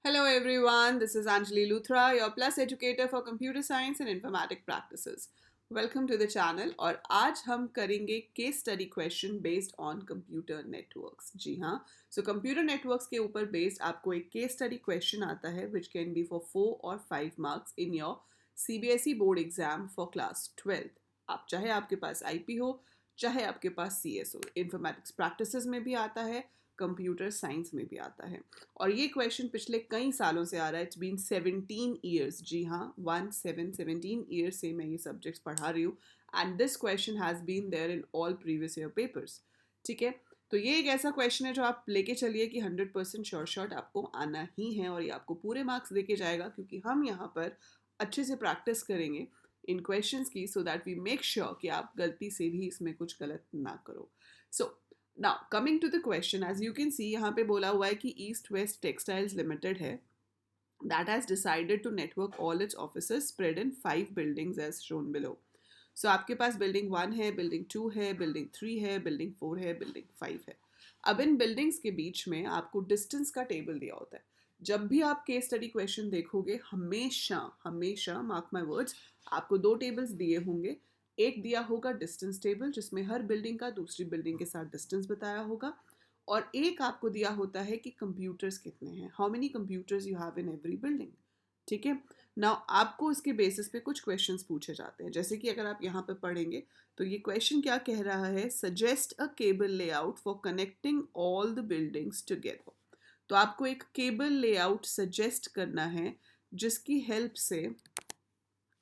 Hello everyone, this is Anjali Luthra, your plus educator for computer science and informatic practices. Welcome to the channel और आज हम करेंगे case study question based on computer networks. जी हाँ, so computer networks के ऊपर based आपको एक केस स्टडी क्वेश्चन आता है विच कैन बी फॉर 4 और 5 marks in your CBSE board exam for class 12th। आप चाहे आपके पास आईपी हो, चाहे आपके पास सीएस हो, इंफॉर्मेटिक्स प्रैक्टिसेस में भी आता है, कंप्यूटर साइंस में भी आता है। और ये क्वेश्चन पिछले कई सालों से आ रहा है। It's been 17 years. जी हाँ, 17 ईयर्स से मैं ये सब्जेक्ट्स पढ़ा रही हूँ and this question has been there in all previous year papers. ठीक है, तो ये एक ऐसा क्वेश्चन है जो आप लेके चलिए कि 100% श्योर शॉट आपको आना ही है और ये आपको पूरे मार्क्स देके जाएगा, क्योंकि हम यहाँ पर अच्छे से प्रैक्टिस करेंगे इन क्वेश्चंस की, so that we make sure कि आप गलती से भी इसमें कुछ गलत ना करो। So now coming to the question, as you can see यहाँ पे बोला हुआ है कि ईस्ट वेस्ट टेक्सटाइल्स लिमिटेड है that has decided to network all its offices spread in 5 buildings as shown below. So आपके पास बिल्डिंग 1 है, बिल्डिंग 2 है, बिल्डिंग 3 है, बिल्डिंग 4 है, बिल्डिंग 5 है। अब इन बिल्डिंग्स के बीच में आपको डिस्टेंस का टेबल दिया होता है। जब भी आप केस स्टडी क्वेश्चन देखोगे, हमेशा हमेशा मार्क माई वर्ड्स, आपको 2 टेबल्स दिए होंगे। एक दिया होगा डिस्टेंस टेबल जिसमें हर बिल्डिंग का दूसरी बिल्डिंग के साथ डिस्टेंस बताया होगा, और एक आपको दिया होता है कि कंप्यूटर्स कितने हैं, how many computers you have in every building. ठीक है, नाउ आपको इसके बेसिस पे कुछ क्वेश्चंस पूछे जाते हैं। जैसे कि अगर आप यहाँ पे पढ़ेंगे तो ये क्वेश्चन क्या कह रहा है, suggest a cable layout for connecting all the buildings together. तो आपको एक केबल लेआउट सजेस्ट करना है जिसकी हेल्प से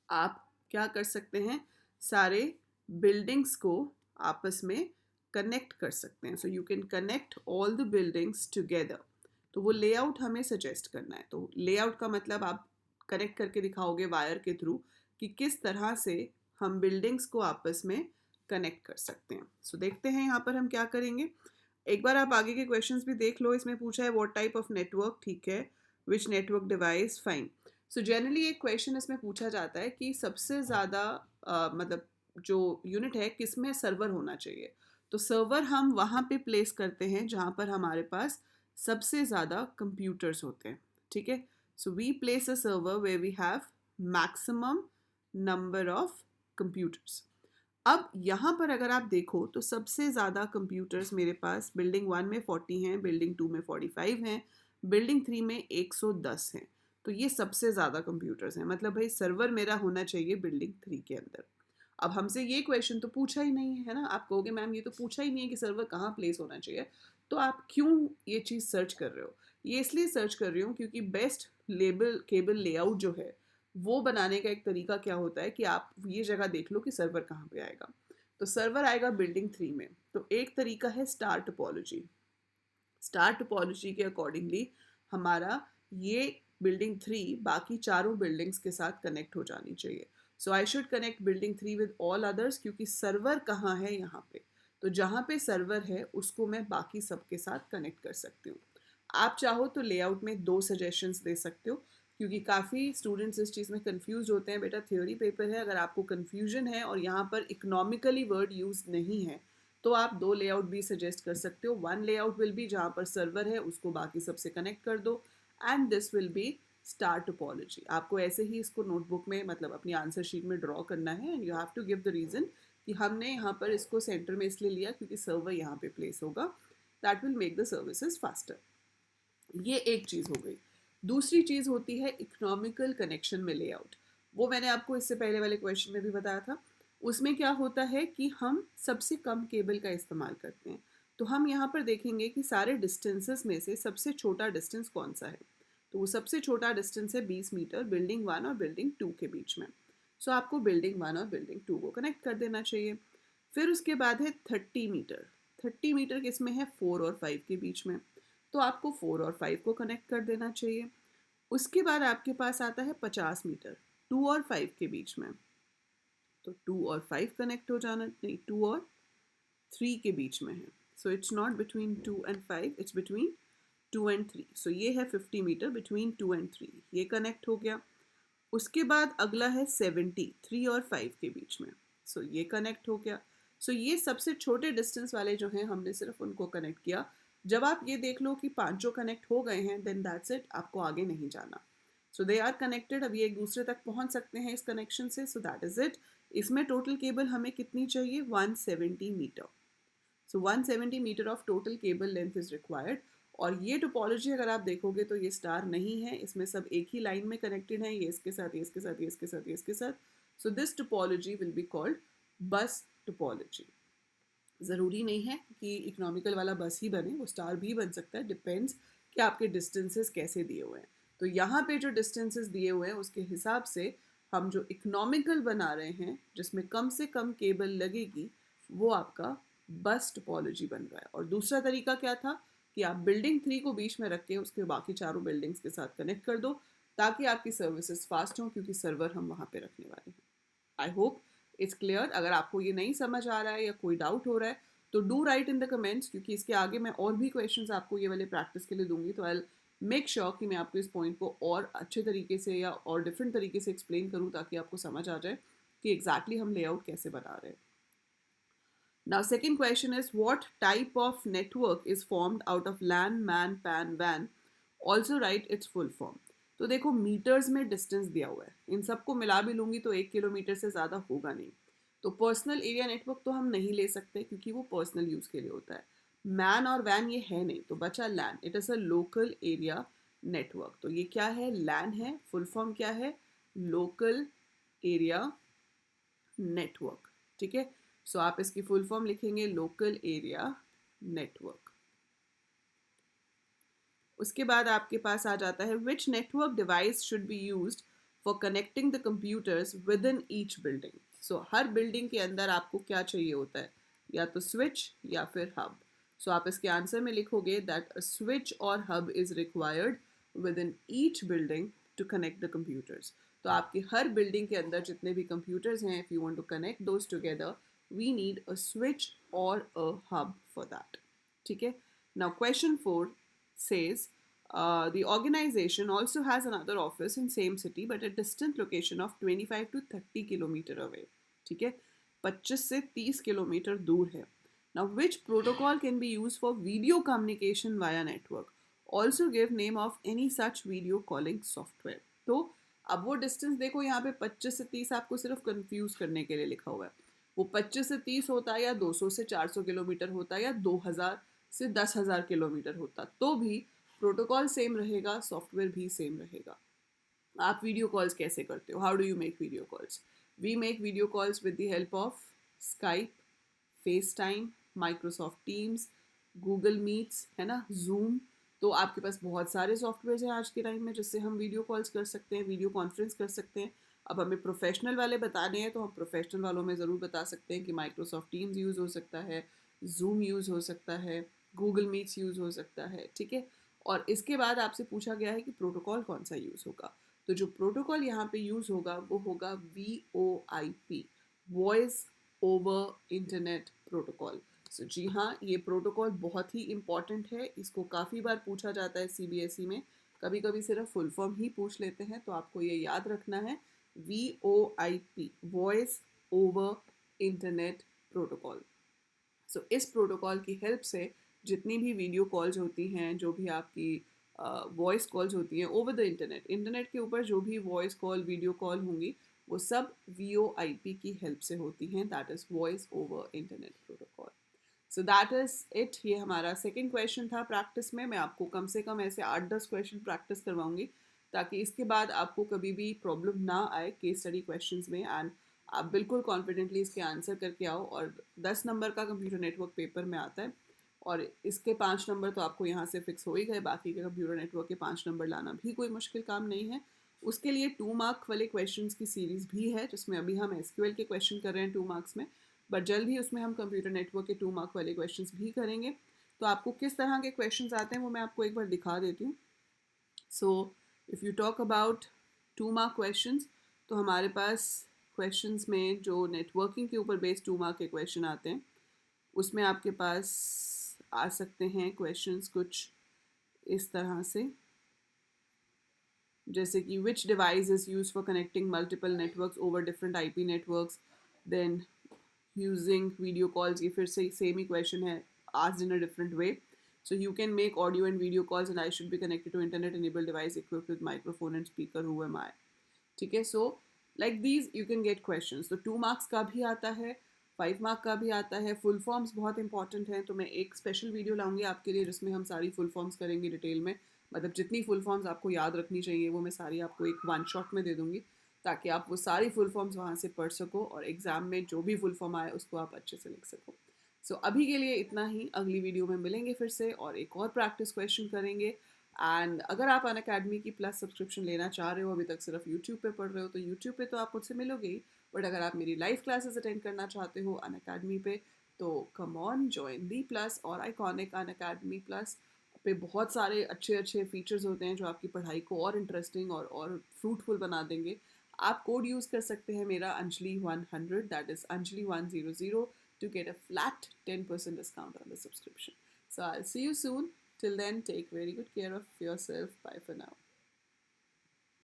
आप क्या कर सकते हैं, सारे बिल्डिंग्स को आपस में कनेक्ट कर सकते हैं। So you can connect all the buildings together. तो वो लेआउट हमें सजेस्ट करना है। तो लेआउट का मतलब आप कनेक्ट करके दिखाओगे वायर के थ्रू कि किस तरह से हम बिल्डिंग्स को आपस में कनेक्ट कर सकते हैं। सो देखते हैं यहाँ पर हम क्या करेंगे। एक बार आप आगे के क्वेश्चंस भी देख लो। इसमें पूछा है व्हाट टाइप ऑफ नेटवर्क, ठीक है, which network device, fine. So generally एक क्वेश्चन इसमें पूछा जाता है कि सबसे ज़्यादा मतलब जो यूनिट है किसमें सर्वर होना चाहिए। तो सर्वर हम वहाँ पे प्लेस करते हैं जहाँ पर हमारे पास सबसे ज़्यादा कंप्यूटर्स होते हैं। ठीक है, so we place a server where we have maximum number of computers. अब यहाँ पर अगर आप देखो तो सबसे ज़्यादा कंप्यूटर्स मेरे पास बिल्डिंग 1 में 40 हैं, बिल्डिंग 2 में 45 हैं, बिल्डिंग 3 में 110 हैं। तो ये सबसे ज़्यादा कंप्यूटर्स हैं, मतलब भाई सर्वर मेरा होना चाहिए बिल्डिंग 3 के अंदर। अब हमसे ये क्वेश्चन तो पूछा ही नहीं है ना। आप कहोगे मैम ये तो पूछा ही नहीं है कि सर्वर कहाँ प्लेस होना चाहिए, तो आप क्यों ये चीज़ सर्च कर रहे हो। ये इसलिए सर्च कर रही हूँ क्योंकि बेस्ट लेबल केबल लेआउट जो है वो बनाने का एक तरीका क्या होता है कि आप ये जगह देख लो कि सर्वर कहाँ पे आएगा। तो सर्वर आएगा बिल्डिंग 3 में। तो एक तरीका है स्टार टोपोलॉजी। स्टार टोपोलॉजी के अकॉर्डिंगली हमारा ये बिल्डिंग 3 बाकी चारों बिल्डिंग्स के साथ कनेक्ट हो जानी चाहिए। So I should connect building 3 with all others, क्योंकि सर्वर कहाँ है यहाँ पे। तो जहाँ पे सर्वर है उसको मैं बाकी सबके साथ कनेक्ट कर सकती हूँ। आप चाहो तो लेआउट में 2 सजेशंस दे सकते हो, क्योंकि काफ़ी स्टूडेंट्स इस चीज़ में कंफ्यूज होते हैं। बेटा थ्योरी पेपर है, अगर आपको कंफ्यूजन है और यहाँ पर इकोनॉमिकली वर्ड यूज नहीं है तो आप 2 लेआउट भी सजेस्ट कर सकते हो। 1 लेआउट विल बी जहाँ पर सर्वर है उसको बाकी सबसे कनेक्ट कर दो, and this will be star topology. आपको ऐसे ही इसको नोटबुक में मतलब अपनी आंसर शीट में ड्रॉ करना है and you have to give the reason कि हमने यहाँ पर इसको सेंटर में इसलिए लिया क्योंकि सर्वर यहाँ पे प्लेस होगा। That will make the services faster. ये एक चीज़ हो गई। दूसरी चीज़ होती है इकोनॉमिकल कनेक्शन में लेआउट। वो मैंने आपको इससे पहले वाले क्वेश्चन में भी बताया था। उसमें क्या होता है कि हम सबसे कम केबल का इस्तेमाल करते हैं। तो हम यहाँ पर देखेंगे कि सारे डिस्टेंसेस में से सबसे छोटा डिस्टेंस कौन सा है। तो वो सबसे छोटा डिस्टेंस है 20 मीटर बिल्डिंग 1 और बिल्डिंग 2 के बीच में। सो आपको बिल्डिंग 1 और बिल्डिंग 2 को कनेक्ट कर देना चाहिए। फिर उसके बाद है 30 मीटर। 30 मीटर किस में है, 4 और 5 के बीच में। तो आपको 4 और 5 को कनेक्ट कर देना चाहिए। उसके बाद आपके पास आता है 50 मीटर, 2 और 5 के बीच में। तो 2 और 5 कनेक्ट हो जाना, नहीं 2 और 3 के बीच में है। So it's not between 2 and 5, it's between 2 and 3। सो ये है 50 मीटर बिटवीन 2 एंड 3, ये कनेक्ट हो गया। उसके बाद अगला है 70, 3 और 5 के बीच में। ये कनेक्ट हो गया। ये सबसे छोटे डिस्टेंस वाले जो हैं हमने सिर्फ उनको कनेक्ट किया। जब आप ये देख लो कि पांचों कनेक्ट हो गए हैं, देन दैट्स इट, आपको आगे नहीं जाना। सो दे आर कनेक्टेड, अब ये एक दूसरे तक पहुंच सकते हैं इस कनेक्शन से, सो दैट इज इट। इसमें टोटल केबल हमें कितनी चाहिए, 170 metre. So 170 metre of total cable length is required. और ये टोपोलॉजी अगर आप देखोगे तो ये स्टार नहीं है, इसमें सब एक ही लाइन में कनेक्टेड है, ये इसके साथ, ये इसके साथ, ये इसके साथ, ये इसके साथ। So this topology will be called बस टोपोलॉजी। ज़रूरी नहीं है कि इकोनॉमिकल वाला बस ही बने, वो स्टार भी बन सकता है, डिपेंड्स कि आपके डिस्टेंसेस कैसे दिए हुए हैं। तो यहाँ पे जो डिस्टेंसेस दिए हुए हैं उसके हिसाब से हम जो इकोनॉमिकल बना रहे हैं, जिसमें कम से कम केबल लगेगी, वो आपका बस टोपोलॉजी बन रहा है। और दूसरा तरीका क्या था कि आप बिल्डिंग 3 को बीच में रख के उसके बाकी चारों बिल्डिंग्स के साथ कनेक्ट कर दो, ताकि आपकी सर्विसेज फास्ट हों, क्योंकि सर्वर हम वहाँ पे रखने वाले हैं। I hope it's clear. अगर आपको ये नहीं समझ आ रहा है या कोई डाउट हो रहा है तो do right in the comments, क्योंकि इसके आगे मैं और भी क्वेश्चंस आपको ये वाले प्रैक्टिस के लिए दूंगी, तो आई मेक श्योर कि मैं आपको इस पॉइंट को और अच्छे तरीके से या और डिफरेंट तरीके से एक्सप्लेन करूँ, ताकि आपको समझ आ जाए कि एग्जैक्टली हम लेआउट कैसे बना रहे हैं। Now, second question is, what type of network is formed out of LAN, MAN, PAN, WAN? Also write its full form. तो देखो मीटर्स में डिस्टेंस दिया हुआ है, इन सबको मिला भी लूंगी तो 1 किलोमीटर से ज़्यादा होगा नहीं। तो पर्सनल एरिया नेटवर्क तो हम नहीं ले सकते, क्योंकि वो पर्सनल यूज़ के लिए होता है। मैन और वैन ये है नहीं, तो बचा LAN, it is a local area network. तो ये क्या है, लैन है, फुल फॉर्म क्या है, लोकल एरिया नेटवर्क। ठीक है, सो आप इसकी फुल फॉर्म लिखेंगे लोकल एरिया नेटवर्क। उसके बाद आपके पास आ जाता है, which network device should be used for connecting the computers within each building. So हर बिल्डिंग के अंदर आपको क्या चाहिए होता है, या तो स्विच या फिर हब। सो आप इसके आंसर में लिखोगे दैट अ स्विच और hub is required within each building to connect the computers. तो आपकी हर बिल्डिंग के अंदर जितने भी कंप्यूटर्स हैं, if you want to connect those together, we need a switch or a hub for that. ठीक है, now question 4 says, the organization also has another office in same city but a distant location of 25 to 30 kilometer away. ठीक है, 25 से 30 kilometre दूर है। Now, which protocol can be used for video communication via network? Also give name of any such video calling software. तो अब वो distance देखो, यहाँ पे 25 से 30 आपको सिर्फ कंफ्यूज करने के लिए लिखा हुआ है। वो 25 से 30 होता है, या 200 से 400 किलोमीटर होता है, या 2000 से 10,000 किलोमीटर होता, तो भी प्रोटोकॉल सेम रहेगा, सॉफ्टवेयर भी सेम रहेगा। आप वीडियो कॉल्स कैसे करते हो, how do you make video calls? We make video calls with the help of Skype, FaceTime, Microsoft Teams, Google Meets, है ना, जूम। तो आपके पास बहुत सारे सॉफ्टवेयर हैं आज के टाइम में जिससे हम वीडियो कॉल्स कर सकते हैं, वीडियो कॉन्फ्रेंस कर सकते हैं। अब हमें प्रोफेशनल वाले बताने हैं तो हम प्रोफेशनल वालों में ज़रूर बता सकते हैं कि माइक्रोसॉफ्ट टीम्स यूज़ हो सकता है, जूम यूज़ हो सकता है, गूगल मीट्स यूज़ हो सकता है। ठीक है, और इसके बाद आपसे पूछा गया है कि प्रोटोकॉल कौन सा यूज़ होगा। तो जो प्रोटोकॉल यहाँ पे यूज़ होगा वो होगा VoIP, voice over internet protocol. So जी हाँ, ये प्रोटोकॉल बहुत ही इंपॉर्टेंट है, इसको काफ़ी बार पूछा जाता है CBSE में, कभी कभी सिर्फ फुल फॉर्म ही पूछ लेते हैं, तो आपको ये याद रखना है, VoIP, voice over internet protocol. So इस प्रोटोकॉल की हेल्प से जितनी भी वीडियो कॉल्स होती हैं, जो भी आपकी वॉइस कॉल्स होती हैं ओवर द इंटरनेट, इंटरनेट के ऊपर जो भी वॉइस कॉल, वीडियो कॉल होंगी, वो सब VoIP की हेल्प से होती हैं, that is voice over internet protocol. So that is it. ये हमारा सेकेंड क्वेश्चन था प्रैक्टिस में। मैं आपको कम से कम ऐसे 8-10 क्वेश्चन प्रैक्टिस करवाऊंगी, ताकि इसके बाद आपको कभी भी प्रॉब्लम ना आए केस स्टडी क्वेश्चंस में, एंड आप बिल्कुल कॉन्फिडेंटली इसके आंसर करके आओ। और 10 नंबर का कंप्यूटर नेटवर्क पेपर में आता है, और इसके 5 नंबर तो आपको यहाँ से फिक्स हो ही गए, बाकी के कंप्यूटर नेटवर्क के 5 नंबर लाना भी कोई मुश्किल काम नहीं है। उसके लिए 2 मार्क वाले क्वेश्चंस की सीरीज़ भी है, जिसमें अभी हम SQL के क्वेश्चन कर रहे हैं 2 मार्क्स में, बट जल्द ही उसमें हम कंप्यूटर नेटवर्क के 2 मार्क वाले क्वेश्चंस भी करेंगे। तो आपको किस तरह के क्वेश्चंस आते हैं वो मैं आपको एक बार दिखा देती हूँ। So if you talk about 2 mark questions, तो हमारे पास क्वेश्चंस में जो नेटवर्किंग के ऊपर बेस्ड 2 मार्क के क्वेश्चन आते हैं, उसमें आपके पास आ सकते हैं क्वेश्चंस कुछ इस तरह से, जैसे कि which device is use for connecting multiple networks over different IP networks, then using video calls, ये फिर से सेम ही क्वेश्चन है, asked in a different way. So you can make audio and video calls and I should be connected to internet enabled device equipped with microphone and speaker. Who am I? ठीक है. So like these you can get questions. तो 2 marks का भी आता है, 5 mark का भी आता है. फुल फॉर्म्स बहुत इंपॉर्टेंट हैं, तो मैं एक स्पेशल वीडियो लाऊंगी आपके लिए जिसमें हम सारी फुल फॉर्म्स करेंगे डिटेल में. मतलब जितनी फुल फॉर्म्स आपको याद रखनी चाहिए वो मैं सारी आपको एक 1 शॉट में दे दूंगी, ताकि आप वो सारी फुल फॉर्म्स वहाँ से पढ़ सको और एग्जाम में जो भी फुल फॉर्म आए उसको आप अच्छे से लिख सको. सो अभी के लिए इतना ही. अगली वीडियो में मिलेंगे फिर से और एक और प्रैक्टिस क्वेश्चन करेंगे. एंड अगर आप अनअकैडमी की प्लस सब्सक्रिप्शन लेना चाह रहे हो, अभी तक सिर्फ यूट्यूब पे पढ़ रहे हो, तो यूट्यूब पे तो आप मुझसे मिलोगे ही, बट अगर आप मेरी लाइव क्लासेस अटेंड करना चाहते हो अनअकैडमी पे, तो come on join the plus और आइकॉनिक अनअकैडमी प्लस पे. बहुत सारे अच्छे अच्छे फीचर्स होते हैं जो आपकी पढ़ाई को और इंटरेस्टिंग और फ्रूटफुल बना देंगे. आप कोड यूज़ कर सकते हैं मेरा Anjali100, that is Anjali100, to get a flat 10% discount on the subscription. So I'll see you soon. Till then, take very good care of yourself. Bye for now.